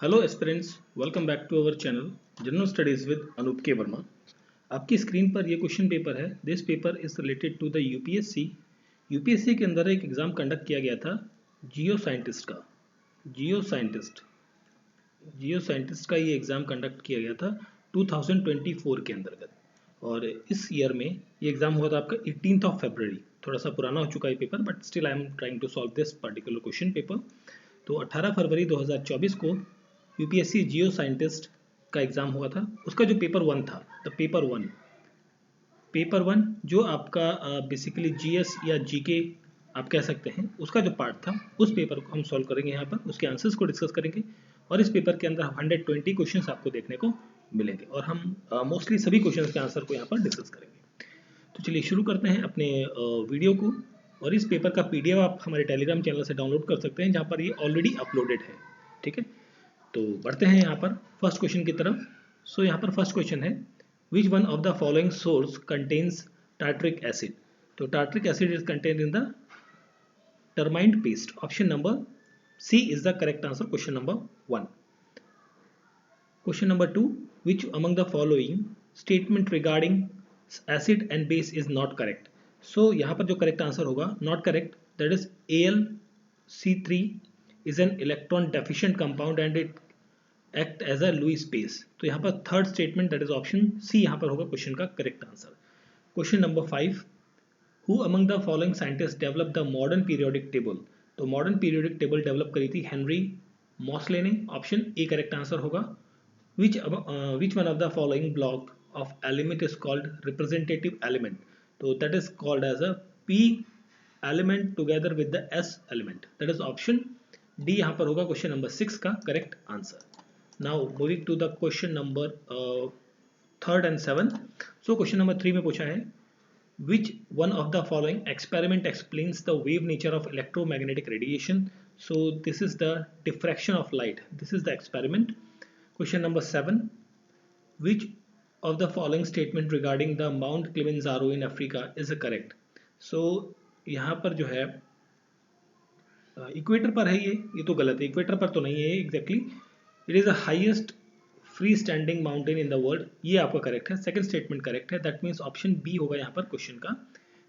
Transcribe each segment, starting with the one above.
Hello aspirants, welcome back to our channel general studies with Anoop K Verma. आपकी screen पर ये question paper है। This paper is related to the UPSC. UPSC के अंदर एक exam conduct किया गया था जियो साइंटिस्ट का। जियो साइंटिस्ट का ये एग्जाम कंडक्ट किया गया था 2024 के अंतर्गत। और इस ईयर में ये एग्जाम हुआ था आपका 18 ऑफ फरवरी। थोड़ा सा पुराना हो चुका है paper, but still I am trying to solve this particular question paper. तो 18 फरवरी 2024 को यूपीएससी जियो साइंटिस्ट का एग्जाम हुआ था। उसका जो पेपर वन था, द पेपर वन जो आपका बेसिकली जीएस या जीके आप कह सकते हैं, उसका जो पार्ट था उस पेपर को हम सॉल्व करेंगे। यहाँ पर उसके आंसर्स को डिस्कस करेंगे और इस पेपर के अंदर 120 क्वेश्चंस आपको देखने को मिलेंगे और हम मोस्टली सभी क्वेश्चंस के आंसर को यहाँ पर डिस्कस करेंगे। तो चलिए शुरू करते हैं अपने वीडियो को। और इस पेपर का पीडीएफ आप हमारे टेलीग्राम चैनल से डाउनलोड कर सकते हैं, जहाँ पर ये ऑलरेडी अपलोडेड है। ठीक है, तो बढ़ते हैं यहाँ पर फर्स्ट क्वेश्चन की तरफ। सो यहाँ पर फर्स्ट क्वेश्चन है, which one of the following source contains tartaric acid. तो tartaric acid is contained in the termite paste. Option number C is the correct answer, question number 1। Question number 2, which among the following statement regarding acid and base is not correct. So यहाँ पर जो correct answer होगा, not correct, that is AlC3 is an electron deficient compound and it act as a Lewis space। तो यहाँ पर third statement that is option C यहाँ पर होगा क्वेश्चन का correct answer. Question number 5, who among the following scientist develop the modern periodic table. तो modern periodic table develop करी थी हेनरी मॉसले ने। ऑप्शन ए करेक्ट आंसर होगा। Which one of the following block of element is called representative element. तो that is called as a P element together with the S element, that is option D यहाँ पर होगा question number 6 का correct answer. Now moving to the question number 3rd and 7th। So question number 3 में पूछा है, which one of the following experiment explains the wave nature of electromagnetic radiation. So this is the diffraction of light, this is the experiment. Question number 7, which of the following statement regarding the Mount Kilimanjaro in Africa is correct। so यहाँ पर जो है equator पर है, ये तो गलत है, इक्वेटर पर तो नहीं है exactly. It is the highest free standing mountain in the world, ये आपका करेक्ट है, सेकंड स्टेटमेंट करेक्ट है। दैट मींस ऑप्शन बी होगा यहाँ पर क्वेश्चन का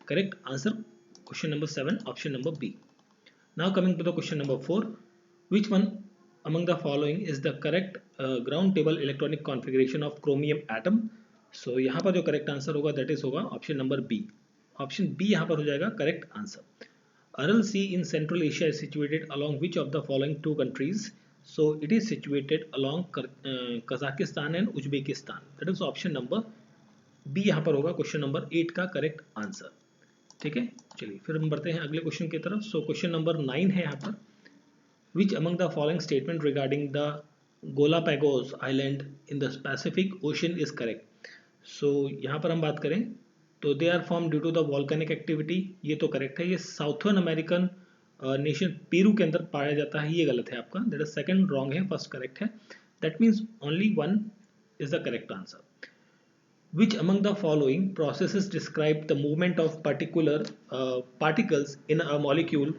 correct answer, question number 7 option number B. Now coming to the question number 4, which one among the following is the correct ground table electronic configuration of chromium atom। so यहाँ पर जो correct answer होगा that is होगा option number B. Option B यहाँ पर हो जाएगा correct answer. Aral Sea in Central Asia is situated along which of the following two countries? So it is situated along Kazakhstan and Uzbekistan, that is option number B यहाँ पर होगा question number 8 का correct answer. ठीक है, चलिए फिर हम बढ़ते हैं अगले क्वेश्चन की तरफ। सो क्वेश्चन नंबर 9 है यहाँ पर, which among the following statement regarding the Galapagos Island in the Pacific Ocean is correct। so यहाँ पर हम बात करें तो they are form due to the volcanic activity, ये तो करेक्ट है। ये साउथर्न अमेरिकन नेशन पेरू के अंदर पाया जाता है, ये गलत है आपका, दैट इज सेकंड रॉन्ग है, फर्स्ट करेक्ट है। That means only one is the correct answer. Which among the following processes describe the movement of particular particles in a molecule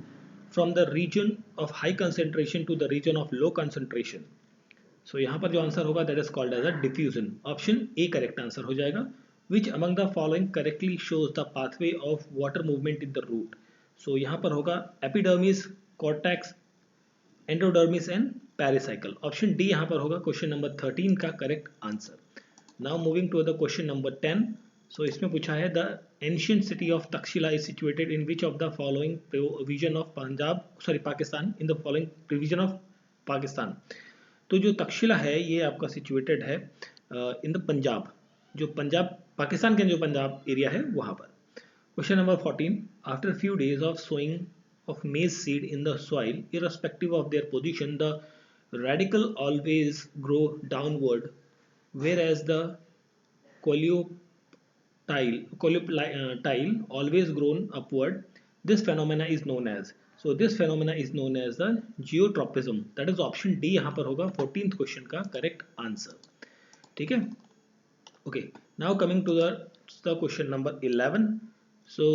from the region of high concentration to the region of low concentration। so यहाँ पर जो answer होगा that is called as a diffusion, option A correct answer हो जाएगा। Which among the following correctly shows the pathway of water movement in the root। so यहाँ पर होगा epidermis, cortex, endodermis and pericycle, option D यहाँ पर होगा question number 13 का correct answer. Now moving to the question number 10। So इसमें पूछा है, the ancient city of Taxila is situated in which of the following provision of Pakistan, in the following provision of Pakistan. तो जो तक्षशिला है ये आपका सिचुएटेड है इन द पंजाब, जो पंजाब पाकिस्तान के जो पंजाब एरिया है वहां पर। Question number 14, after few days of sowing of maize seed in the soil irrespective of their position the radical always grow downward whereas the coleoptile always grown upward। this phenomena is known as, so this phenomena is known as the geotropism, that is option D यहाँ पर होगा 14th question का correct answer. ठीक है, okay, now coming to the question number 11। so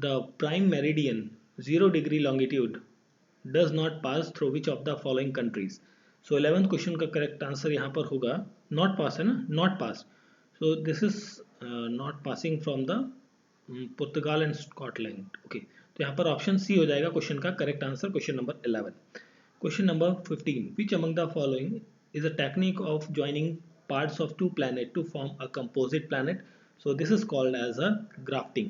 the prime meridian 0 degree longitude does not pass through which of the following countries। So 11th question का correct answer यहाँ पर होगा not pass है ना, not pass. So this is not passing from the Portugal and Scotland. Okay, तो यहाँ पर option C हो जाएगा क्वेश्चन का correct answer, question number 11. Question number 15. Which among the following is a technique of joining parts of two planets to form a composite planet? So this is called as a grafting.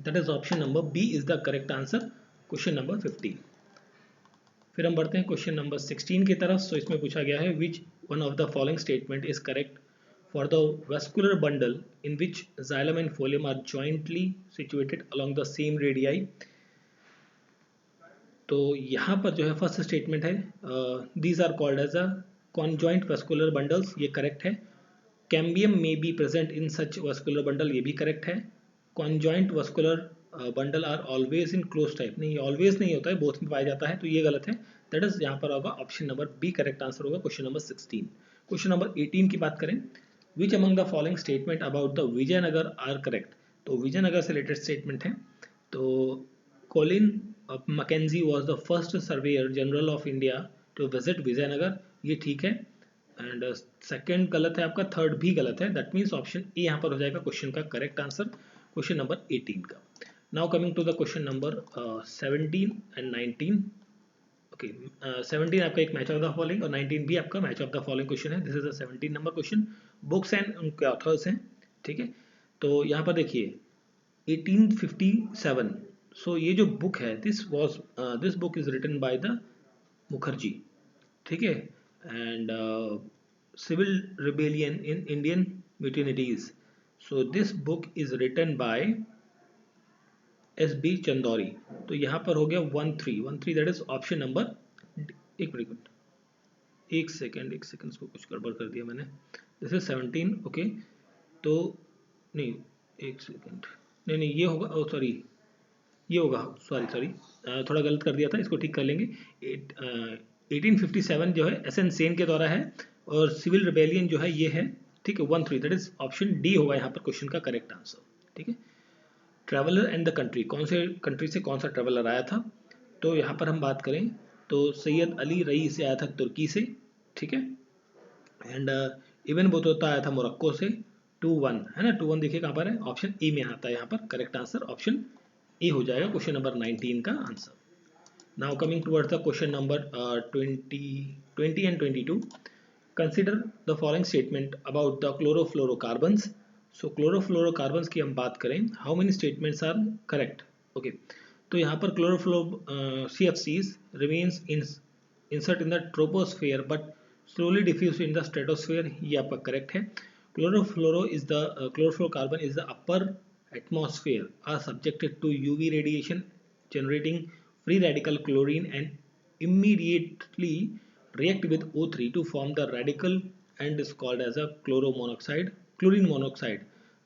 That is option number B is the correct answer, question number 15. फिर हम बढ़ते हैं question number 16 की तरफ. सो इसमें पूछा गया है which one of the following statement is correct for the vascular bundle in which xylem and phloem are jointly situated along the same radii. तो यहाँ पर जो है फर्स्ट स्टेटमेंट है these are called as a conjoint vascular bundles, ये correct है. Cambium may be present in such vascular bundle, ये भी करेक्ट है. Conjoint vascular bundle are always in close type, नहीं ऑलवेज नहीं होता है, बोथ में पाया जाता है, तो ये गलत है. दैट इज यहाँ पर होगा option number B correct answer होगा क्वेश्चन नंबर 16. क्वेश्चन नंबर 18 की बात करें, which among the following statement about the Vijayanagar are correct. तो विजयनगर से रिलेटेड स्टेटमेंट है. तो Colin Mackenzie was the first surveyor general of India to visit Vijayanagar, ये ठीक है. एंड सेकंड गलत है आपका, थर्ड भी गलत है. दैट मीन्स ऑप्शन ए यहाँ पर हो जाएगा क्वेश्चन का करेक्ट आंसर, क्वेश्चन नंबर 18 का. Now coming to the question number 17 and 19. Okay, 17 आपका एक मैच ऑफ द फॉलोइंग और 19 भी आपका match of the following question है. This is the 17 number question. Books and उनके ऑथर्स हैं, ठीक है. तो यहाँ पर देखिए 1857. सो ये जो बुक है this book is written by the Mukherjee, ठीक है. And civil rebellion in Indian mutinies, so this book is written by S B Chandauri. तो यहाँ पर हो गया 13 दैट इज ऑप्शन नंबर, एक मिनट एक सेकेंड इसको कुछ गड़बड़ कर दिया मैंने. This is 17. ओके, तो नहीं एक सेकेंड, नहीं ये होगा, ओ सॉरी ये होगा, सॉरी थोड़ा गलत कर दिया था, इसको ठीक कर लेंगे. 1857 जो है एस एन सेन के द्वारा है और सिविल रिबेलियन जो है ये है, ठीक है. 13 दैट इज ऑप्शन डी होगा यहाँ पर क्वेश्चन का करेक्ट आंसर, ठीक है. ट्रैवलर एंड द कंट्री, कौन से कंट्री से कौन सा ट्रैवलर आया था. तो यहाँ पर हम बात करें तो सैयद अली रई से आया था तुर्की से, ठीक है. एंड इब्न बतूता आया था मोरक्को से. 2-1 है ना, 2-1 देखिए कहाँ पर है, ऑप्शन ए में आता है यहाँ पर. करेक्ट आंसर ऑप्शन ए हो जाएगा क्वेश्चन नंबर 19 का answer. Now coming towards the question number 20 and 22. Consider the following statement about the chlorofluorocarbons. So chlorofluorocarbons की हम बात करें, how many statements are correct. Okay, तो यहाँ पर CFCs remains insert in the troposphere but slowly diffuse in the stratosphere, ये आपका correct है. Chlorofluorocarbon is the upper atmosphere are subjected to UV radiation generating free radical chlorine and immediately react with O3 to form the radical and is called as a chlorine monoxide.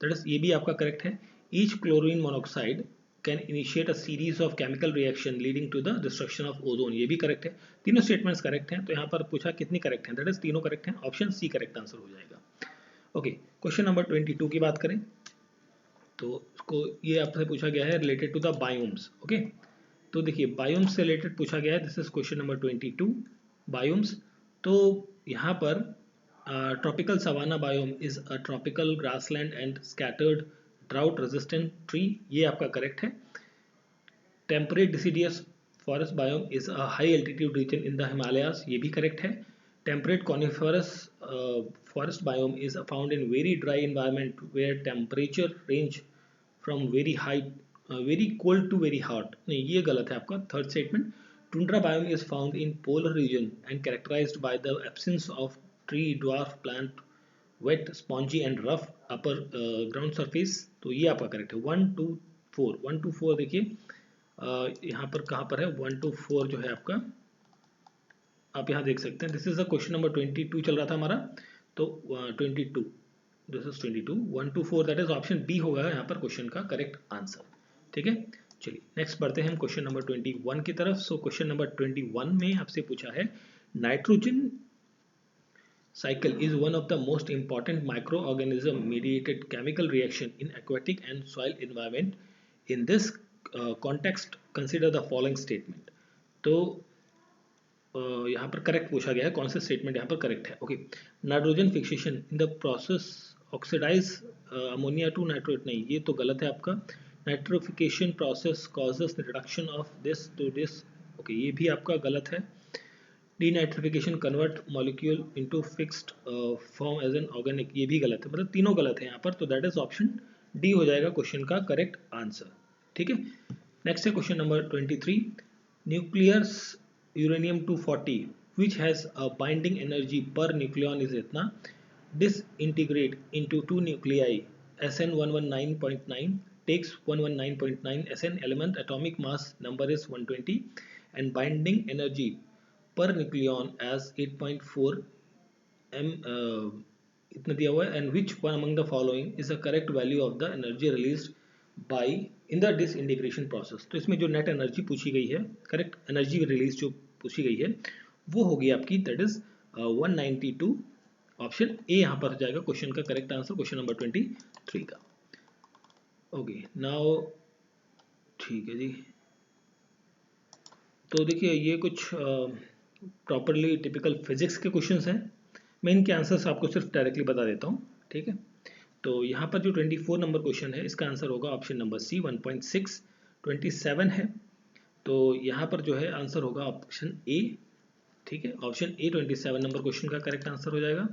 That is ये भी आपका correct है. Each chlorine monoxide can initiate a series of chemical reaction leading to the destruction of ozone, ये भी correct है. तीनों statements correct हैं. तो यहाँ पर पूछा कितनी करेक्ट हैं, दैट इज तीनों करेक्ट हैं, ऑप्शन सी करेक्ट आंसर हो जाएगा. ओके, क्वेश्चन नंबर 22 की बात करें तो उसको ये आपसे पूछा गया है related to the biomes. Okay, तो देखिए बायोम्स से रिलेटेड पूछा गया है. This is question number 22 biomes. तो यहाँ पर tropical savanna biome is a tropical grassland and scattered drought resistant tree, ये आपका करेक्ट है. Temperate deciduous forest biome is a high altitude region in the Himalayas, ये भी करेक्ट है. Temperate coniferous forest biome is found in very dry environment where temperature range from very cold to very hot, नहीं ये गलत है आपका. Third statement, tundra biome is found in polar region and characterised by the absence of tree dwarf plant wet spongy and rough upper ground surface, तो ये आपका correct है. 1 to 4 देखिए यहाँ पर कहाँ पर है, 1 to 4 जो है आपका आप यहाँ देख सकते हैं. This is the question number 22 चल रहा था हमारा. तो 22, this is 22, 1 to 4 that is option B होगा यहाँ पर क्वेश्चन का करेक्ट आंसर, ठीक है. चलिए नेक्स्ट बढ़ते हैं हम क्वेश्चन नंबर 21 की तरफ. सो क्वेश्चन नंबर 21 में आपसे पूछा है nitrogen cycle is one of the most important microorganism mediated chemical reaction in aquatic and soil environment. In this context consider the following statement. तो यहाँ पर करेक्ट पूछा गया है, कौन सा स्टेटमेंट यहाँ पर करेक्ट है। Okay, nitrogen fixation in the process oxidise ammonia to nitrate, नहीं ये तो गलत है आपका। Nitrification process causes reduction of this to this, okay ये भी आपका गलत है। Denitrification convert molecule into fixed form as an organic, ये भी गलत है, मतलब तीनों गलत है यहाँ पर, तो दैट इज ऑप्शन डी हो जाएगा क्वेश्चन का करेक्ट आंसर। ठीक है, नेक्स्ट है question number 23। Nucleus uranium 240 which has a binding energy per nucleon is इतना, disintegrate into two nuclei SN 119.9 takes 119.9 SN element, atomic mass number is 120 and binding energy per nucleon as 8.4 m इतना दिया हुआ है, and which one among the following is the correct value of the energy released by in the disintegration process। तो इसमें जो net energy पूछी गई है, करेक्ट एनर्जी रिलीज जो पूछी गई है वो होगी आपकी दैट इज 192, ऑप्शन ए यहाँ पर हो जाएगा क्वेश्चन का करेक्ट आंसर, क्वेश्चन नंबर 23 का। ओके नाउ ठीक है जी, तो देखिए ये कुछ प्रॉपरली टिपिकल फिजिक्स के क्वेश्चंस हैं, मैं इनके आंसर्स आपको सिर्फ डायरेक्टली बता देता हूँ। ठीक है, तो यहाँ पर जो 24 नंबर क्वेश्चन है इसका आंसर होगा ऑप्शन नंबर सी 1.6। 27 है तो यहाँ पर जो है आंसर होगा ऑप्शन ए। ठीक है, ऑप्शन ए 27 नंबर क्वेश्चन का करेक्ट आंसर हो जाएगा।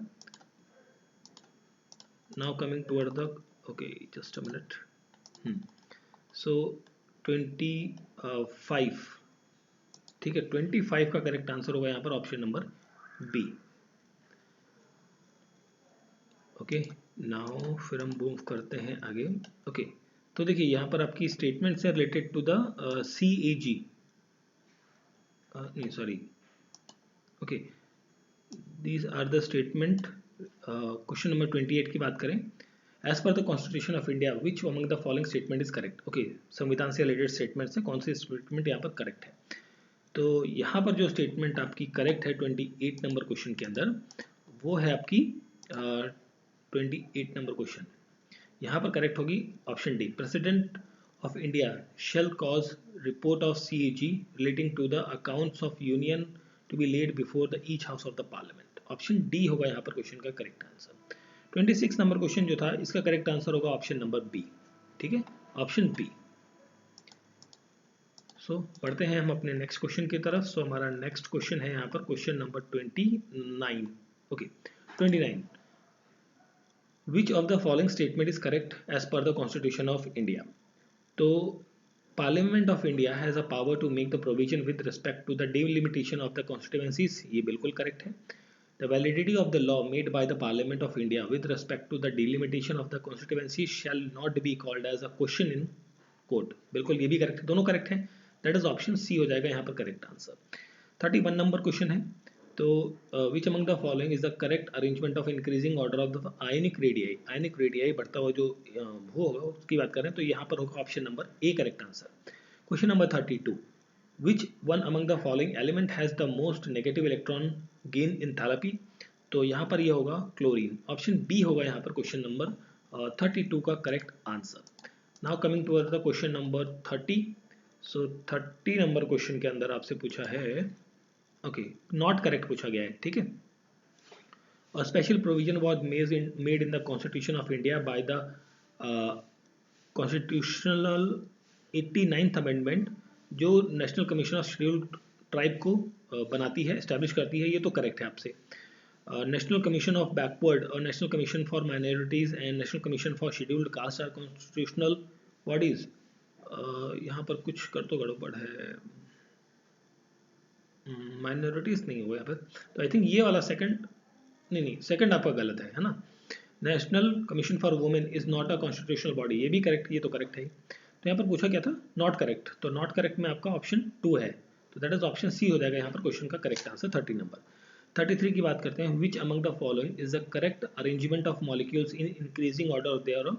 Now coming toward the, okay just a minute, so 25, ठीक है 25 का करेक्ट आंसर होगा यहाँ पर option number B. Okay now फिर हम मूव करते हैं आगे। ओके तो देखिए यहाँ पर आपकी स्टेटमेंट से रिलेटेड टू द CAG, नहीं sorry, okay these are the statement. Question number 28 की बात करें, as per the constitution of India which among the following statement is correct. Okay संविधान से रिलेटेड स्टेटमेंट से कौन सी स्टेटमेंट यहाँ पर करेक्ट है, तो यहाँ पर जो स्टेटमेंट आपकी करेक्ट है 28 नंबर क्वेश्चन के अंदर वो है आपकी 28 नंबर क्वेश्चन, यहाँ पर करेक्ट होगी option D, president of India shall cause report of CAG relating to the accounts of union to be laid before the each house of the parliament, option D होगा यहाँ पर question का correct answer. 26 number question जो था इसका correct answer होगा option number B. ठीक है, ऑप्शन बी। सो पढ़ते हैं हम अपने नेक्स्ट क्वेश्चन की तरफ। सो हमारा नेक्स्ट क्वेश्चन है यहाँ पर question number 29। Okay 29, which of the following statement is correct as per the constitution of India. तो parliament of India has a power to make the provision with respect to the delimitation of the constituencies, ये बिल्कुल correct है। The validity of the law made by the parliament of India with respect to the delimitation of the constituency shall not be called as a question in court, बिल्कुल ये भी correct है, दोनों correct है, that is option C हो जाएगा यहाँ पर करेक्ट आंसर। 31 नंबर क्वेश्चन है, तो which among the following is the correct arrangement of increasing order of the ionic radii, ionic radii बढ़ता हुआ जो वो होगा उसकी बात करें तो यहाँ पर होगा option number A correct answer. Question number 32, which one among the following element has the most negative electron gain enthalpy, तो यहाँ पर ये होगा क्लोरीन, ऑप्शन बी होगा यहाँ पर क्वेश्चन नंबर 32 का correct answer. Now coming towards the question number 30। So 30 number question के अंदर आपसे पूछा है, ओके नॉट करेक्ट पूछा गया है। ठीक है, a special provision was made in the constitution of India by the constitutional 89th amendment जो national commission of scheduled tribe को बनाती है, एस्टैब्लिश करती है, ये तो करेक्ट है आपसे। नेशनल कमीशन ऑफ बैकवर्ड और national commission for minorities and national commission for scheduled caste are constitutional bodies, यहाँ पर कुछ कर तो गड़बड़ है, माइनॉरिटीज नहीं हुआ यहाँ पर, तो आई थिंक ये वाला सेकंड, नहीं सेकंड आपका गलत है ना। National commission for women is not a constitutional body, ये भी करेक्ट, ये तो करेक्ट है। तो यहाँ पर पूछा क्या था, नॉट करेक्ट, तो नॉट करेक्ट में आपका ऑप्शन 2 है, तो दैट इज ऑप्शन सी हो जाएगा यहाँ पर क्वेश्चन का करेक्ट आंसर। 30 नंबर 33 की बात करते हैं, which among the following is the correct arrangement of molecules in increasing order of their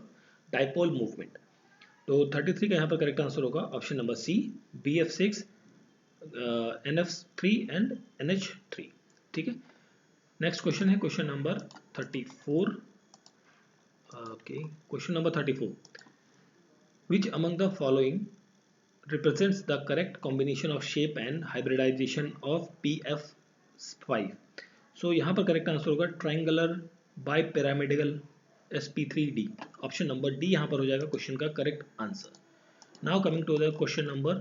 dipole movement, तो 33 का यहाँ पर करेक्ट आंसर होगा option number C, BF6 NF3 and NH3। ठीक है, नेक्स्ट क्वेश्चन है question number 34। Okay question number 34, which among the following represents the correct combination of shape and hybridization of PF5. So यहाँ पर correct answer होगा triangular bi pyramidal sp3d. Option number D यहाँ पर हो जाएगा question का correct answer. Now coming to the question number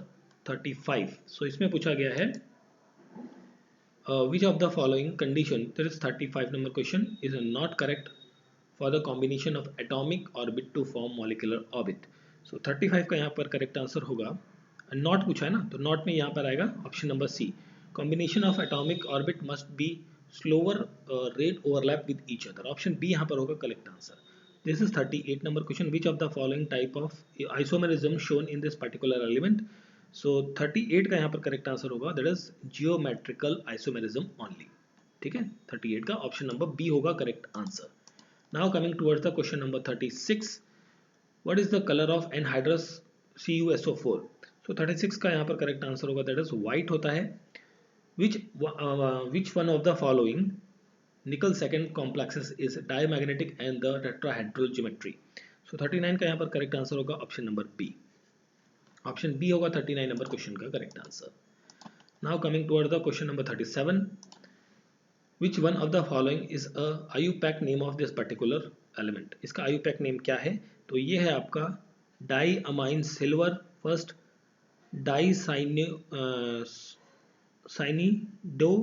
35. So इसमें पूछा गया है which of the following condition, that is 35 number question, is not correct for the combination of atomic orbit to form molecular orbit. So 35 का यहाँ पर correct answer होगा, not पूछा है ना, तो नॉट में यहाँ पर आएगा option number C, combination of atomic orbit must be slower rate overlap with each other. Option B यहाँ पर होगा correct answer. This is 38 number question. Which of the following type of isomerism shown in this particular element. So 38 का यहाँ पर correct answer होगा, that is geometrical isomerism only. ठीक है, 38 का ऑप्शन नंबर बी होगा correct answer. Now coming towards the question number 36. What is the colour of anhydrous CuSO4. So 36 का यहाँ पर करेक्ट आंसर होगा, दैट इज व्हाइट होता है. Which one of the following nickel second complexes is diamagnetic and the tetrahedral geometry. So 39 का यहाँ पर correct answer होगा option number B. Option B होगा 39 नंबर क्वेश्चन का correct answer. Now coming toward the question number 37. Which one of the following is a IUPAC name of this particular element. इसका IUPAC name क्या है, तो ये है आपका diammine silver first dicyanido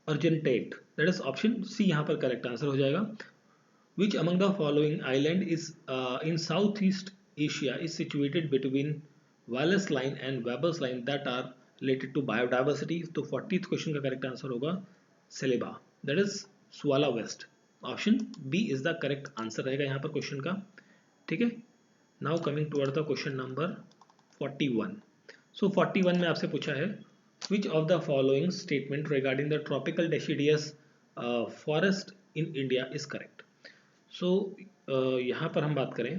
argentate. That is option C यहाँ पर correct answer हो जाएगा. Which among the following island is in south east Asia is situated between Wallace line and Weber's line that are related to biodiversity. तो 40th question का correct answer होगा Celebes, that is Sulawesi. Option B is the correct answer रहेगा यहाँ पर question का. ठीक है, now coming toward the question number 41. So 41 में आपसे पूछा है which of the following statement regarding the tropical deciduous forest in India is correct. So यहाँ पर हम बात करें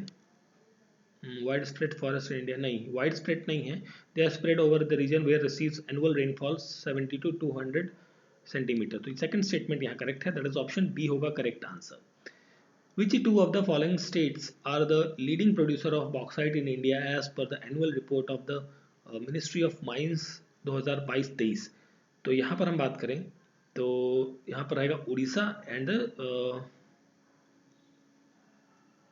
wide spread forest in India, नहीं वाइड स्प्रेड नहीं है. They are spread over the reason where receives annual rainfall 70 to 200 centimetre. तो second statement यहाँ करेक्ट है, दैट इज ऑप्शन बी होगा correct answer. Which two of the following states are the leading producer of bauxite in India as per the annual report of the ministry of mines 2022-23. तो यहाँ पर हम बात करें तो यहाँ पर रहेगा उड़ीसा एंड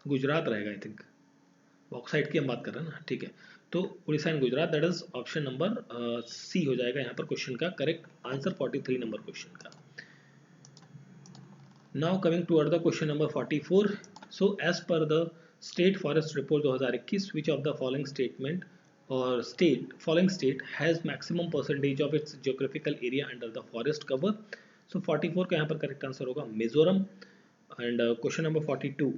गुजरात रहेगा. आई थिंक बॉक्साइट की हम बात कर रहे हैं ना, ठीक है. तो Odisha and Gujarat, that is option number C हो जाएगा यहाँ पर क्वेश्चन का करेक्ट आंसर 43 नंबर क्वेश्चन का. Now coming toward the question number 44. So as per the state forest report 2021, which of the following statement और following state has maximum percentage of its geographical area under the forest cover. So 44 का यहाँ पर correct answer होगा Mizoram. And question number 42.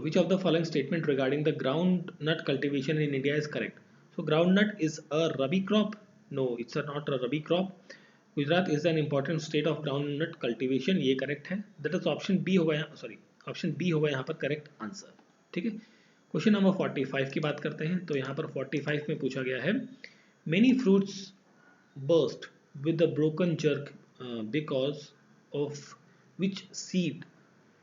Which of the following statement regarding the groundnut cultivation in India is correct? So groundnut is a rabi crop. No, it's not a rabi crop. Gujarat is an important state of groundnut cultivation. ये correct है. That is option B होगा यहाँ, sorry, option B होगा यहाँ पर correct answer. ठीक है. Question number 45 की बात करते हैं. तो यहाँ पर 45 में पूछा गया है many fruits burst with a broken jerk because of which seed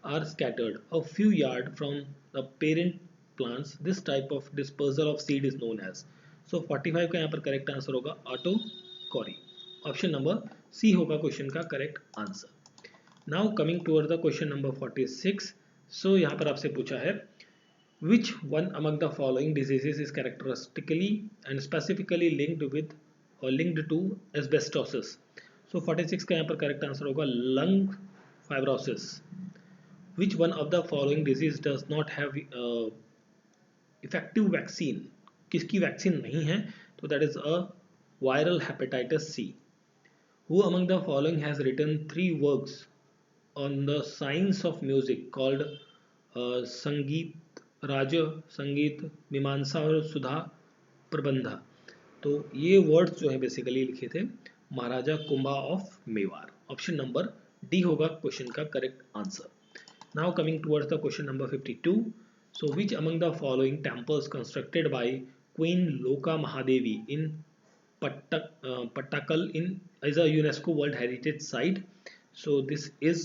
are scattered a few yards from the parent plants. This type of dispersal of seed is known as. So 45 का यहाँ पर करेक्ट आंसर होगा ऑटोकॉरी. Option number C होगा question का correct answer. Now coming toward the question number 46. So यहाँ पर आपसे पूछा है which one among the following diseases is characteristically and specifically linked to asbestosis. So 46 का यहाँ पर करेक्ट आंसर होगा lung fibrosis. Which one of the following disease does not have effective vaccine? किसकी वैक्सीन नहीं है, तो that is a viral hepatitis C. Who among the following has written 3 works on the science of music called संगीत राज, संगीत मीमांसा और सुधा प्रबंधा. तो ये वर्ड्स जो है बेसिकली लिखे थे Maharaja Kumbha of Mewar. Option number D होगा क्वेश्चन का correct answer. Now coming towards the question number 52. So which among the following temples constructed by Queen Loka Mahadevi in Pattakal is a UNESCO World Heritage Site? So this is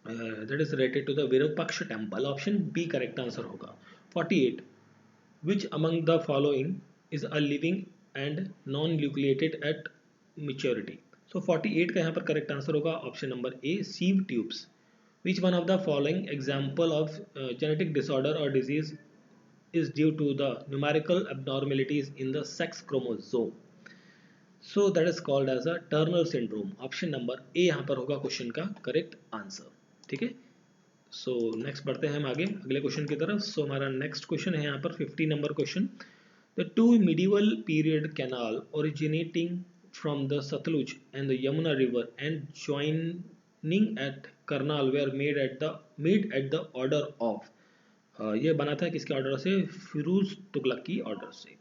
that is related to the Virupaksha temple. Option B correct answer होगा. 48. Which among the following is a living and non nucleated at maturity. So 48 का यहाँ पर correct answer होगा option number A, sieve tubes. Which one of the following example of genetic disorder और disease is due to the numerical abnormalities in the sex chromosome, so that is called as a Turner syndrome। Option number ए यहाँ पर होगा question का correct answer. ठीक है, so next बढ़ते हैं हम आगे अगले क्वेश्चन की तरफ। सो हमारा नेक्स्ट क्वेश्चन है यहाँ पर 50 number question. The two medieval period canal originating from the Satluj and the Yamuna river and joining at Karnal were made at the order of, ये बना था किसके ऑर्डर से, फिरोज तुगलक की ऑर्डर से।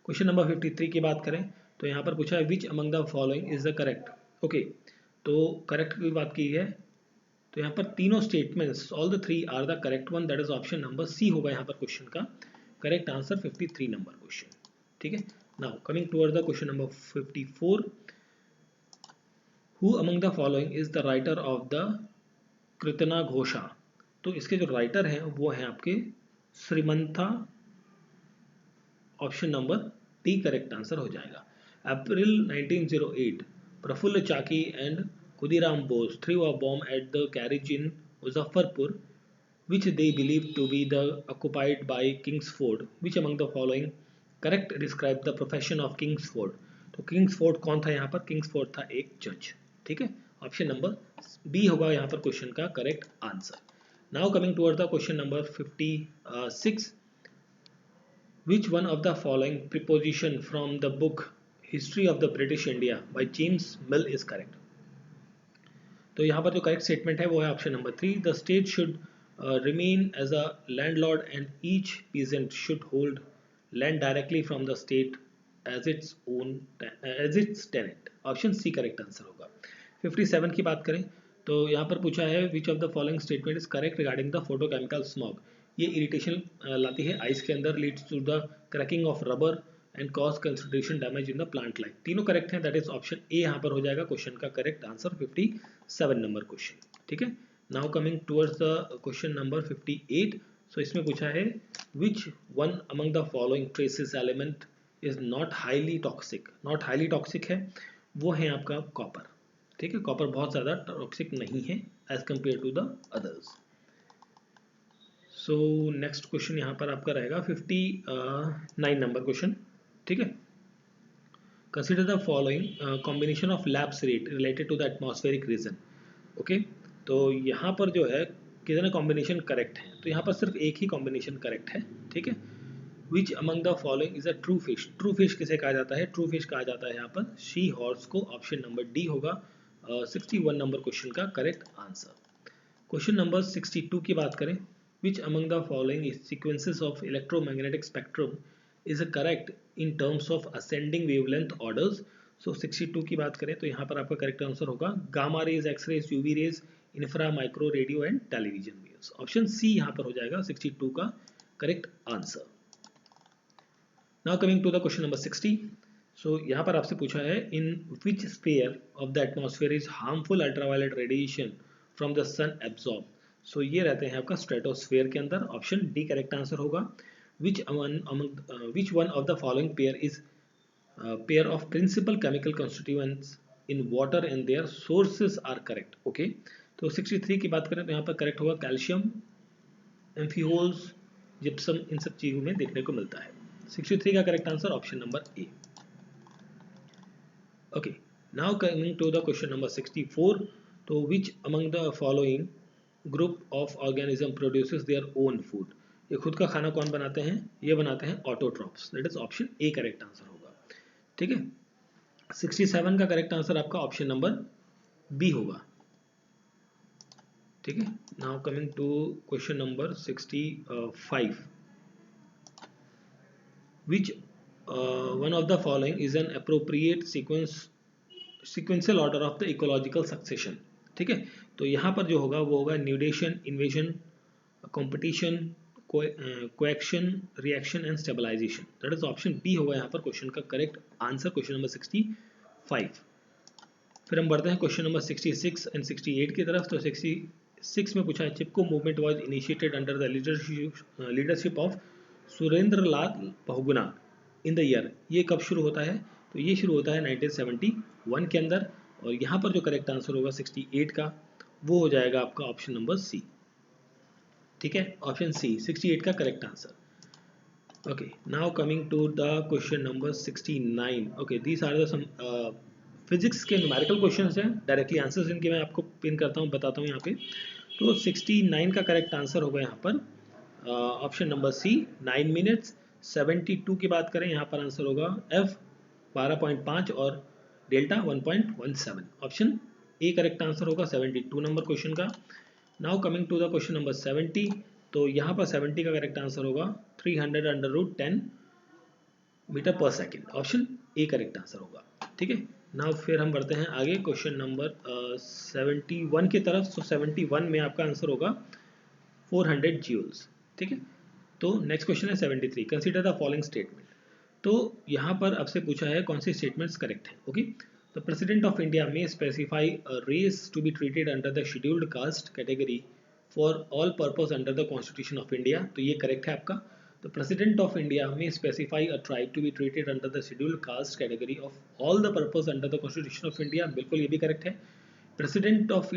क्वेश्चन नंबर 53 की बात करें तो यहाँ पर पूछा है which among the following is the correct. Okay, तो करेक्ट की बात की है तो यहाँ पर तीनों statements all the three are the correct one, that is option number C होगा यहाँ पर क्वेश्चन का करेक्ट आंसर 53 नंबर क्वेश्चन। ठीक है, now coming toward the question number 54, who among the following is the writer of the Kirtana Ghosha. तो इसके जो writer हैं वो हैं आपके Srimanta, option number D correct answer हो जाएगा। April 1908 Prafulla Chaki and Khudiram Bose threw a bomb at the carriage in Muzaffarpur which they believe to be the occupied by Kingsford, which among the following correct describe the profession of Kingsford। तो Kingsford कौन था यहाँ पर, Kingsford था एक जज। ठीक है, ऑप्शन नंबर बी होगा यहाँ पर क्वेश्चन का correct answer. Now coming toward the question number 56, which one of the following preposition from the book History of the British India by James Mill is correct। तो यहाँ पर जो correct statement है वो है option number 3, the state should remain as a landlord and each peasant should hold land directly from the state as its tenant। Option C correct answer होगा। 57 की बात करें तो यहाँ पर पूछा है which of the following statement is correct regarding the photochemical smog. ये इरिटेशन लाती है आइस के अंदर, leads to the cracking of rubber and cause consideration damage in the plant life. तीनों करेक्ट हैं, दैट इज ऑप्शन ए यहाँ पर हो जाएगा क्वेश्चन का करेक्ट आंसर 57 नंबर क्वेश्चन। ठीक है, now coming towards the question number 58। सो इसमें पूछा है which one among the following traces element is not highly toxic. Not highly toxic है वो है आपका कॉपर। ठीक है, कॉपर बहुत ज़्यादा टॉक्सिक नहीं है as compare to the others. So next question यहाँ पर आपका रहेगा 59 नंबर क्वेश्चन। ठीक है, consider the following combination of lapse rate related to the atmospheric region. Okay, तो यहाँ पर जो है कितने कॉम्बिनेशन करेक्ट है, तो यहाँ पर सिर्फ एक ही कॉम्बिनेशन करेक्ट है। ठीक है, which among the following is a true fish. True fish किसे कहा जाता है, ट्रू फिश कहा जाता है यहाँ पर शी हॉर्स को। ऑप्शन नंबर डी होगा 61 नंबर क्वेश्चन का करेक्ट आंसर। क्वेश्चन नंबर 62 की बात करें, which among the following sequences of electromagnetic spectrum is correct in terms of ascending wavelength orders. So 62 की बात करें तो यहाँ पर आपका करेक्ट आंसर होगा gamma rays, X rays, UV rays, infra, micro, radio and television waves. Option C यहाँ पर हो जाएगा 62 का correct answer. Now coming to the question number 60। So यहाँ पर आपसे पूछा है in which sphere of the atmosphere is harmful ultraviolet radiation from the sun absorb. So ये रहते हैं आपका स्ट्रेटोस्फेयर के अंदर। ऑप्शन डी करेक्ट आंसर होगा। Which one of the following pair is pair of principal chemical constituents in water and their sources are correct. Okay, तो 63 की बात करें तो यहाँ पर करेक्ट होगा कैल्शियम, एम्फिहोल्स, जिप्सम, इन सब चीज़ों में देखने को मिलता है। 63 का correct answer option number A. Okay, now coming to the question number 64। तो which among the following group of organism produces their own food. ये खुद का खाना कौन बनाते हैं, ये बनाते हैं autotrophs, that is option A correct answer होगा। ठीक है, 67 का करेक्ट आंसर आपका ऑप्शन नंबर बी होगा। ठीक है, now coming to question number 65, which one of the following is an appropriate sequential order of the ecological succession. ठीक है, तो यहाँ पर जो होगा वो होगा nudation, invasion, competition, coaction, reaction and stabilisation, that is option B होगा यहाँ पर क्वेश्चन का करेक्ट आंसर, क्वेश्चन नंबर 65। फिर हम बढ़ते हैं क्वेश्चन नंबर 66 एंड 68 की तरफ। तो 66 में पूछा है Chipko movement was initiated under the leadership of Surendra Lal Bahuguna in the year, ये कब शुरू होता है? तो ये शुरू होता है 1971 के अंदर, और यहाँ पर जो करेक्ट आंसर होगा 68 का, वो हो जाएगा आपका ऑप्शन नंबर सी। ठीक है, ऑप्शन सी 68 का correct answer. Okay, now coming to the question number 69। Okay, these are the some physics के न्यूमेरिकल क्वेश्चंस हैं, डायरेक्टली आंसर्स इनके मैं आपको पिन करता हूँ, बताता हूँ यहाँ पे। तो 69 का करेक्ट आंसर होगा यहाँ पर ऑप्शन नंबर सी 9 मिनट्स। 72 की बात करें, यहाँ पर आंसर होगा एफ 12.5 और delta 1.17। Option A correct answer होगा 72 नंबर क्वेश्चन का। Now coming to the question number 70। तो यहाँ पर 70 का करेक्ट आंसर होगा 300√10 मीटर पर second. Option A correct answer होगा। ठीक है, नाउ फिर हम बढ़ते हैं आगे क्वेश्चन नंबर 71 की तरफ। सो 71 में आपका आंसर होगा 400 जूल्स। ठीक है, तो नेक्स्ट क्वेश्चन है 73। Consider the following statement. तो यहाँ पर आपसे पूछा है कौन सी स्टेटमेंट्स करेक्ट है। Okay, the president of India may specify a race to be treated under the scheduled caste category for all purpose under the constitution of India. तो ये करेक्ट है आपका। The president of India may specify a tribe to be treated under the scheduled caste category of all the purpose under the constitution of India, बिल्कुल ये भी correct है। President of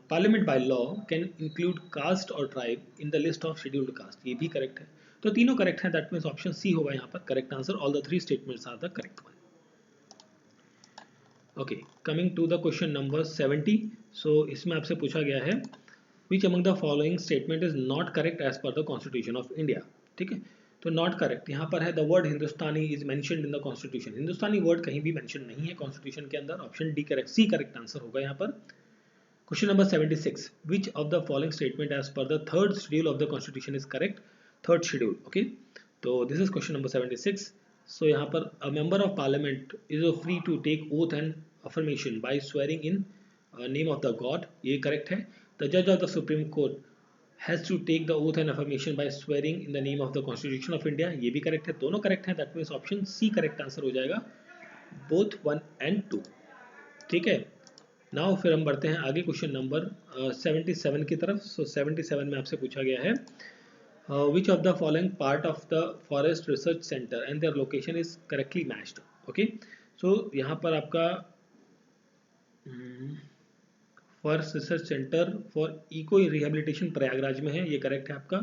Parliament by law can include caste or tribe in the list of scheduled caste, ये भी correct है। तो तीनों correct है, दैट मीन्स ऑप्शन सी होगा यहाँ पर correct answer. All the three statements are the correct one. Okay, coming to the question number 70। So इसमें आपसे पूछा गया है which among the following statement is not correct as per the constitution of India. ठीक है, तो not correct यहाँ पर है the word Hindustani is mentioned in the constitution. Hindustani word कहीं भी मेंशन नहीं है कॉन्स्टिट्यूशन के अंदर। ऑप्शन डी करेक्ट, सी करेक्ट आंसर होगा यहाँ पर। Question number 76. Which of the following statement as per the third schedule of the constitution is correct? Third schedule. Okay. So this is question number 76. So यहाँ पर a member of parliament is free to take oath and affirmation by swearing in name of the God. ये correct है. The judge of the Supreme Court has to take the oath and affirmation by swearing in the name of the Constitution of India. ये भी correct है, दोनों correct हैं. That means option C correct answer हो जाएगा. Both 1 and 2. ठीक है, now फिर हम बढ़ते हैं आगे क्वेश्चन नंबर 77 की तरफ। सो 77 में आपसे पूछा गया है which of the following part of the forest research centre and their location is correctly matched. Okay, so यहाँ पर आपका forest research centre for eco rehabilitation Prayagraj में है, ये करेक्ट है आपका।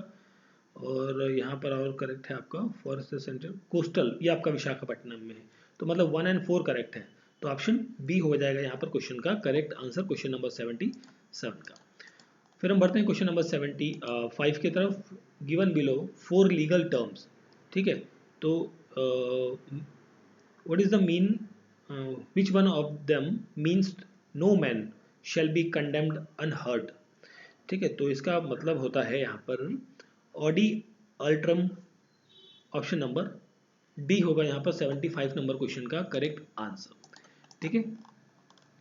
और यहाँ पर और करेक्ट है आपका फॉरेस्ट रिसर्च सेंटर कोस्टल, ये आपका विशाखापट्टनम में है। तो मतलब 1 and 4 करेक्ट है, तो ऑप्शन बी हो जाएगा यहाँ पर क्वेश्चन का करेक्ट आंसर क्वेश्चन नंबर 77 का। फिर हम बढ़ते हैं क्वेश्चन नंबर 75 की तरफ। Given below 4 legal terms. ठीक है, तो what is the mean, which one of them means no man shall be condemned unheard. ठीक है, तो इसका मतलब होता है यहाँ पर audi alteram. Option number D होगा यहाँ पर 75 नंबर क्वेश्चन का करेक्ट आंसर। ठीक है,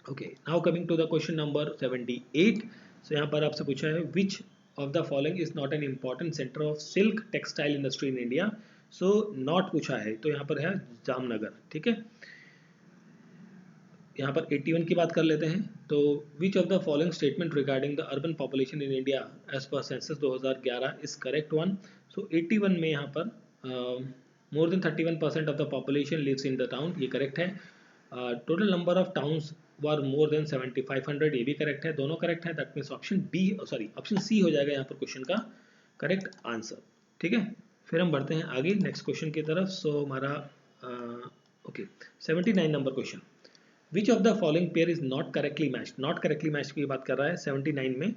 okay, now coming to the question number 78। So यहाँ पर आपसे पूछा है which of the following is not an important centre of silk textile industry in India. So not पूछा है, तो यहाँ पर है जामनगर। ठीक है, यहाँ पर 81 की बात कर लेते हैं। तो which of the following statement regarding the urban population in India as per census 2011 is correct one. So 81 में यहाँ पर more than 31% of the population lives in the town, ये करेक्ट है। Total number of towns were more than 7500, ये भी correct है, दोनों correct है। That means option B sorry option C हो जाएगा यहाँ पर क्वेश्चन का करेक्ट आंसर। ठीक है, फिर हम बढ़ते हैं आगे नेक्स्ट क्वेश्चन की तरफ। सो हमारा okay 79 number question. Which of the following pair is not correctly matched. Not correctly matched की बात कर रहा है 79 में।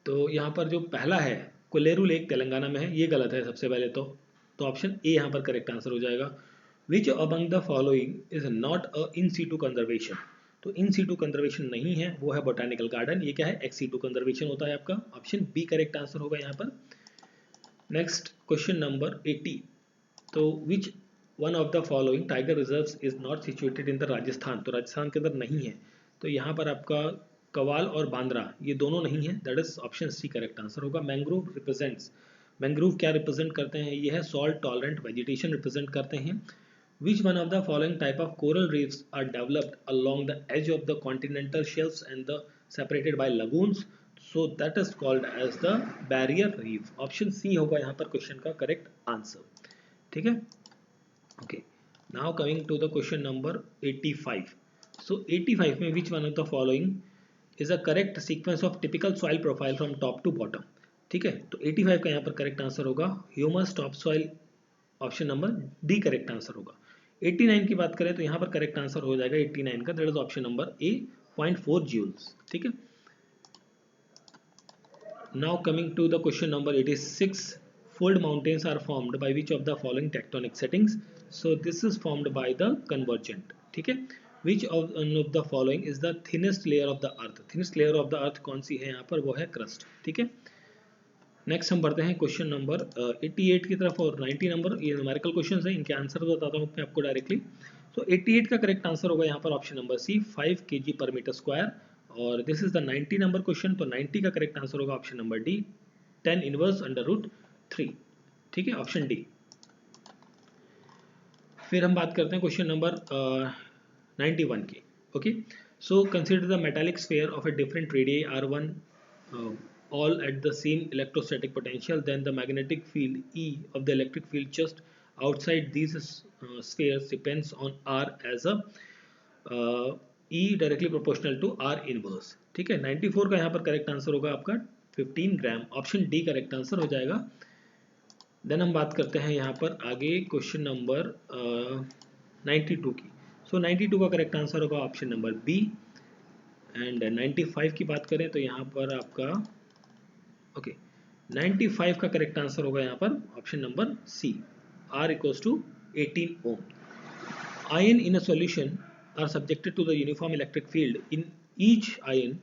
तो यहाँ पर जो पहला है कोलेरू लेक तेलंगाना में है, ये गलत है सबसे पहले तो ऑप्शन ए यहाँ पर करेक्ट आंसर हो जाएगा। Which among the following is not a in situ conservation. तो इन सीटू कंजर्वेशन नहीं है, वो है बोटानिकल गार्डन। ये क्या है, एक्स सीटू कंजर्वेशन होता है आपका। ऑप्शन बी करेक्ट आंसर होगा यहाँ पर। Next question number 80। तो विच one of the following tiger reserves is not situated in the Rajasthan. तो राजस्थान के अंदर नहीं है, तो यहाँ पर आपका कवाल और बांद्रा ये दोनों नहीं है। That is option C correct answer होगा। मैंग्रोव रिप्रेजेंट्स, मैंग्रोव क्या रिप्रेजेंट करते हैं, ये है सॉल्ट टॉलरेंट वेजिटेशन रिप्रेजेंट करते हैं। Which one of the following type of coral reefs are developed along the edge of the continental shelves and the separated by lagoons? So that is called as the barrier reef. Option C होगा यहाँ पर question का correct answer. ठीक है, okay. Now coming to the question number 85। So 85 में which one of the following is a correct sequence of typical soil profile from top to bottom. ठीक है, तो 85 का यहाँ पर करेक्ट आंसर होगा humus top soil, option number D correct answer होगा। 89 की बात करें तो यहाँ पर करेक्ट आंसर हो जाएगा 89 का, that is option number A 0.4 joules. ठीक है, now coming to the question number 86। fold mountains are formed by which of the following tectonic settings? So this is formed by the convergent। ठीक है, which of the following is the thinnest layer of the earth? thinnest layer of the earth कौन सी है यहाँ पर? वो है crust। ठीक है, नेक्स्ट हम बढ़ते हैं क्वेश्चन नंबर 88 की तरफ और 90 नंबर, ये न्यूमेरिकल क्वेश्चन है, इनके आंसर बताता हूँ मैं आपको डायरेक्टली। तो 88 का करेक्ट आंसर होगा यहाँ पर ऑप्शन नंबर सी 5 kg पर मीटर स्क्वायर, और this is the 90 number question. तो 90 का करेक्ट आंसर होगा option number D 10 inverse under root 3। ठीक है, ऑप्शन डी। फिर हम बात करते हैं क्वेश्चन नंबर 91 की। Okay, so consider the metallic sphere of a different radius R1 all at the same electrostatic potential, then the magnetic field E of the electric field just outside these spheres depends on R as a E directly proportional to R inverse। ठीक है, 94 का यहाँ पर correct answer होगा आपका 15 ग्राम, option D correct answer हो जाएगा। Then हम बात करते हैं यहाँ पर आगे क्वेश्चन नंबर 92 की। सो 92 का करेक्ट आंसर होगा ऑप्शन नंबर बी, एंड 95 की बात करें तो यहाँ पर आपका ओके 95 का करेक्ट आंसर होगा यहाँ पर option number C R equals to 18 ohm। Ion in a solution are subjected to the uniform electric field in each ion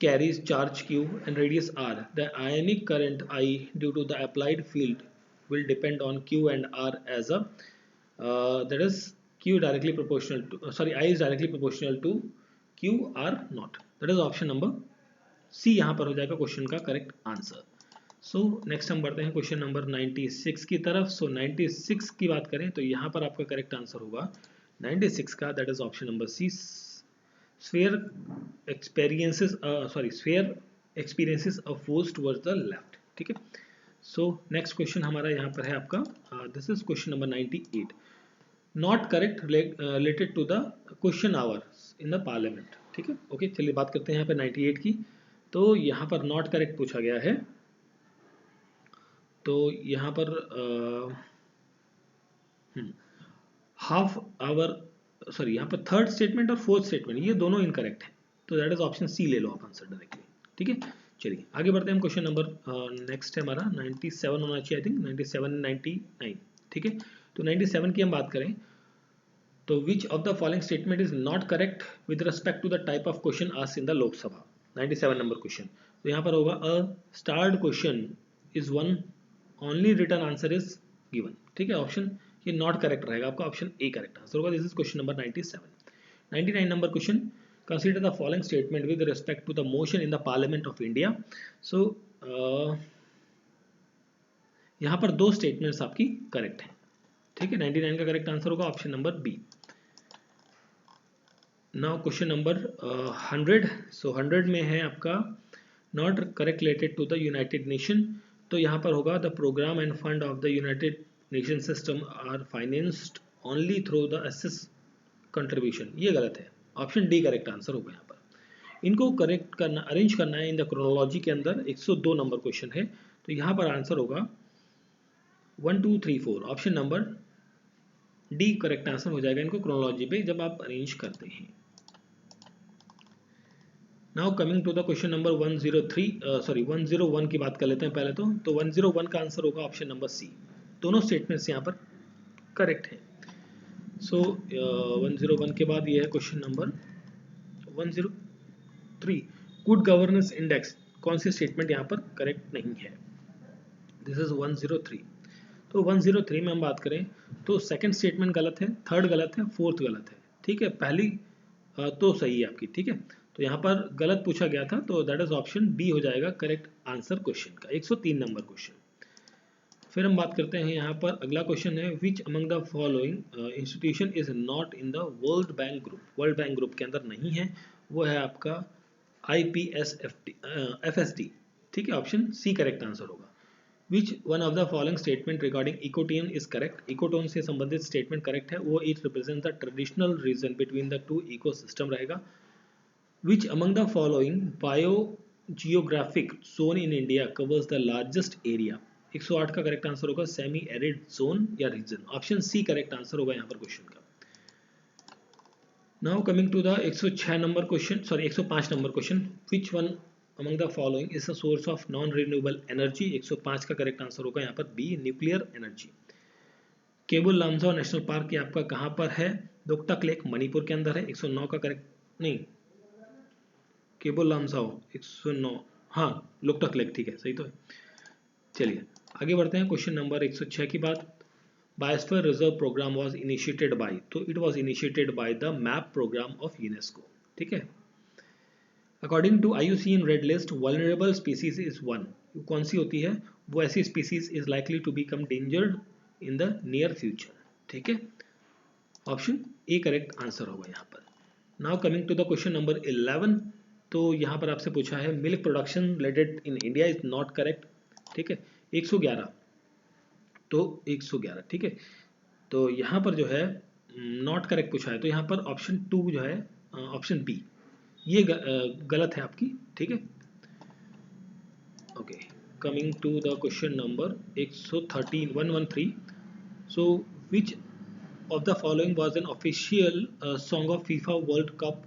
carries charge Q and radius R. The ionic current I due to the applied field will depend on Q and R as a that is Q directly proportional to I is directly proportional to Q R naught। That is option number C यहाँ पर हो जाएगा question का correct answer. So next हम बढ़ते हैं question number 96 की तरफ। सो 96 की बात करें तो यहाँ पर आपका करेक्ट आंसर होगा 96 का, that is option number C sphere experiences a force towards the left। ठीक है, सो नेक्स्ट क्वेश्चन हमारा यहाँ पर है आपका this is question number 98 not correct related to the question hours in the parliament. ठीक है, ओके, चलिए बात करते हैं यहाँ पर 98 की। तो यहाँ पर नॉट करेक्ट पूछा गया है, तो यहाँ पर हाफ आवर यहाँ पर थर्ड स्टेटमेंट और फोर्थ स्टेटमेंट ये दोनों इनकरेक्ट है, तो दैट इज ऑप्शन सी ले लो आप आंसर डायरेक्टली। ठीक है, चलिए आगे बढ़ते हैं हम क्वेश्चन नंबर नेक्स्ट है हमारा 97 होना चाहिए, आई थिंक 97 99। ठीक है, तो 97 की हम बात करें तो which of the following statement is not correct with respect to the type of question asked in the Lok Sabha. 97 number question, तो यहाँ पर होगा a starred question is one only written answer is given. ठीक है, ऑप्शन ये not correct रहेगा आपका, option A correct answer होगा। This is question number 97। 99 number question, consider the following statement with respect to the motion in the parliament of India. So यहाँ पर दो statements आपकी करेक्ट हैं। ठीक है, 99 का करेक्ट आंसर होगा option number B. Now question number 100। So 100 में है आपका not correct related to the United Nation. तो यहाँ पर होगा the programme and fund of the United Nation system are financed only through the assess contribution. ये गलत है, ऑप्शन डी करेक्ट आंसर होगा यहाँ पर। इनको करेक्ट करना, अरेंज करना है इन द क्रोनोलॉजी के अंदर। 102 नंबर क्वेश्चन है, तो यहाँ पर आंसर होगा 1 2 3 4, option number D correct answer हो जाएगा इनको क्रोनोलॉजी पे जब आप अरेंज करते हैं। Now coming to the question number 101 की बात कर लेते हैं पहले तो 101 का आंसर होगा ऑप्शन नंबर सी। दोनों स्टेटमेंट्स यहाँ पर करेक्ट हैं। सो 101 के बाद ये है question number 103 good governance index, कौन सी स्टेटमेंट यहाँ पर करेक्ट नहीं है? This is 103। तो 103 में हम बात करें तो सेकंड स्टेटमेंट गलत है, थर्ड गलत है, फोर्थ गलत है। ठीक है, पहली तो सही है आपकी। ठीक है, तो यहाँ पर गलत पूछा गया था, तो दैट इज ऑप्शन बी हो जाएगा करेक्ट आंसर क्वेश्चन का। 103 नंबर क्वेश्चन। फिर हम बात करते हैं यहाँ पर अगला क्वेश्चन है which among the following institution is not in the world bank group. World bank group के अंदर नहीं है, वो है आपका FSD, ठीक है, ऑप्शन सी करेक्ट आंसर होगा। Which one of the following statement regarding ecotone is correct, ecotone से संबंधित स्टेटमेंट करेक्ट है, वो it represent the traditional region between the two ecosystem रहेगा। Which among the following biogeographic zone in India covers the largest area, 108 का correct answer होगा semi arid zone या region, option C correct answer होगा यहाँ पर question का। Now coming to the 106 number question, sorry 105 number question, which one among the following is the source of non renewable energy, 105 का correct answer होगा यहाँ पर B nuclear energy. Keibul Lamjao national park ये आपका कहाँ पर है, लोकटक लेक मणिपुर के अंदर है, 109 का करेक्ट, नहीं केबुल लामजाओ 109, हाँ लोकटक लेक, ठीक है सही तो है। चलिए आगे बढ़ते हैं, क्वेश्चन नंबर 106 की बात। Biosphere reserve programme was initiated by, तो it was initiated by the MAB programme of UNESCO, ठीक है। According to IUCN red list vulnerable species is one, कौन सी होती है, वो ऐसी species is likely to become endangered in the near future, ठीक है, ऑप्शन ए करेक्ट आंसर होगा यहाँ पर। Now coming to the question number 11, तो यहाँ पर आपसे पूछा है milk production related in India is not correct, ठीक है, 111, तो 111, ठीक है, तो यहाँ पर जो है नॉट करेक्ट पूछा है, तो यहाँ पर ऑप्शन 2 जो है ऑप्शन बी ये गलत है आपकी, ठीक है। Okay coming to the question number 113, so which of the following was an official song of FIFA world cup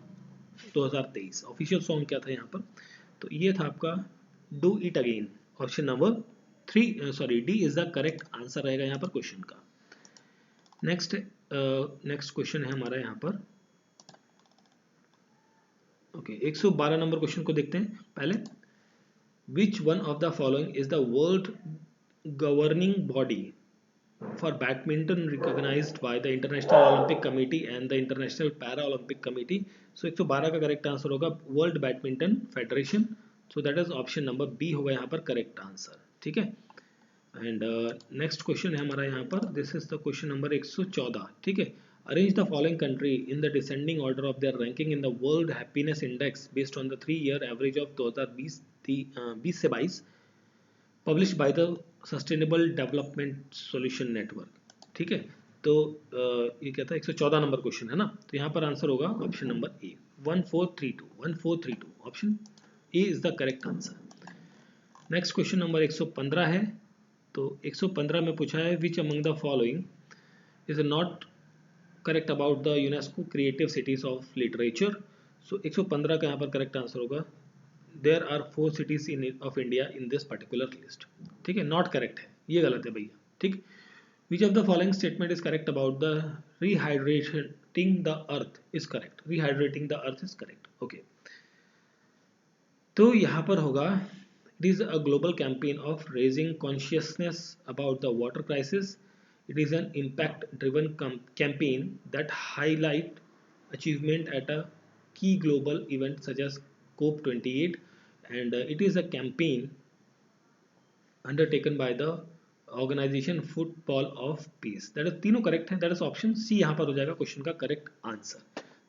2023, official song क्या था यहाँ पर, तो ये था आपका do it again, option number 3, sorry D is the correct answer रहेगा यहाँ पर क्वेश्चन का। नेक्स्ट क्वेश्चन है हमारा यहाँ पर, ओके 112 नंबर क्वेश्चन को देखते हैं पहले। Which one of the following is the world governing body for badminton recognized by the International Olympic Committee and the International Para Olympic Committee, so 112 का करेक्ट आंसर होगा World Badminton Federation, so that is option number B होगा यहाँ पर correct answer, ठीक है। And next question है हमारा यहाँ पर, this is the question number 114, ठीक है। Arrange the following country in the descending order of there ranking in the world happiness index based on the 3-year average of 2020 से 22 published by the sustainable development solution network, ठीक है। तो ये क्या था, 114 number question है ना, तो यहाँ पर आंसर होगा option number A 1432, option A is the correct answer. Next question number 115 है, तो 115 में पूछा है which among the following is not correct about the UNESCO creative cities of literature, so 115 का यहाँ पर करेक्ट आंसर होगा there are 4 cities of India in this particular list, ठीक है, नॉट करेक्ट है, ये गलत है भैया, ठीक। विच of the following statement is correct about the rehydrating the earth is correct, rehydrating the earth is correct, okay. तो यहाँ पर होगा it is a global campaign of raising consciousness about the water crisis. It is an impact driven campaign that highlight achievement at a key global event such as COP28, and it is a campaign undertaken by the organization Football of Peace. that is तीनों correct है, that is option C यहाँ पर हो जाएगा question का correct answer,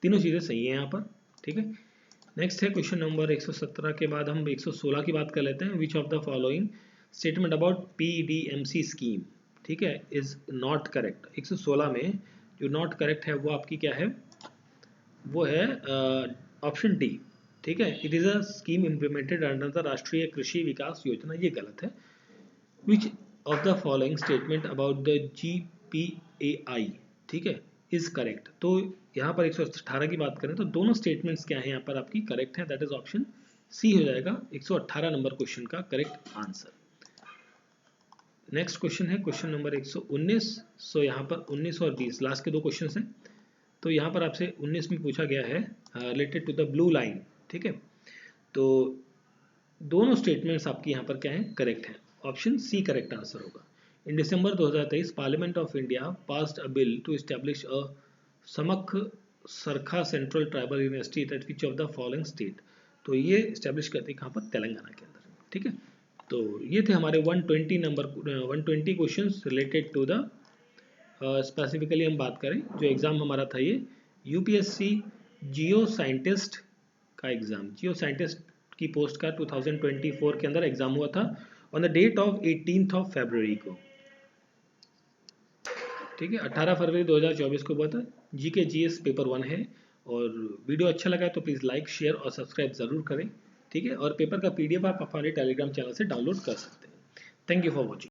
तीनों चीजें सही है यहाँ पर, ठीक है। नेक्स्ट है क्वेश्चन नंबर 117 के बाद हम 116 की बात कर लेते हैं। विच of the following statement about PDMC scheme, ठीक है, इज नॉट करेक्ट। 116 में जो नॉट करेक्ट है वो आपकी क्या है, वो है ऑप्शन डी, ठीक है, it is a scheme implemented under the राष्ट्रीय कृषि विकास योजना, ये गलत है। Which of the following statement about the GPAI, ठीक है, इज करेक्ट, तो यहाँ पर 118 की बात करें तो दोनों स्टेटमेंट्स क्या है यहाँ पर आपकी करेक्ट है, दैट इज ऑप्शन सी हो जाएगा 118 नंबर क्वेश्चन का करेक्ट आंसर। नेक्स्ट क्वेश्चन है क्वेश्चन नंबर 119, सो यहाँ पर 19 और 20 लास्ट के दो क्वेश्चन हैं, तो यहाँ पर आपसे 19 में पूछा गया है related to the blue line, ठीक है, तो दोनों स्टेटमेंट्स आपकी यहाँ पर क्या है करेक्ट है, ऑप्शन सी करेक्ट आंसर होगा। In December 2023 Parliament of India passed a bill to establish a Sammakka Sarakka Central Tribal University at which of the following state, तो ये एस्टैब्लिश करती है कहाँ पर, तेलंगाना के अंदर, ठीक है। तो ये थे हमारे 120 questions related to the specifically हम बात करें जो एग्जाम हमारा था ये UPSC जियो साइंटिस्ट का एग्ज़ाम, जियो साइंटिस्ट की पोस्ट का 2024 के अंदर एग्ज़ाम हुआ था ऑन द डेट ऑफ 18 फरवरी को, ठीक है, 18 फरवरी 2024 को हुआ था। जीके जीएस पेपर 1 है। और वीडियो अच्छा लगा तो प्लीज़ लाइक शेयर और सब्सक्राइब ज़रूर करें, ठीक है। और पेपर का PDF आप हमारे टेलीग्राम चैनल से डाउनलोड कर सकते हैं। Thank you for watching.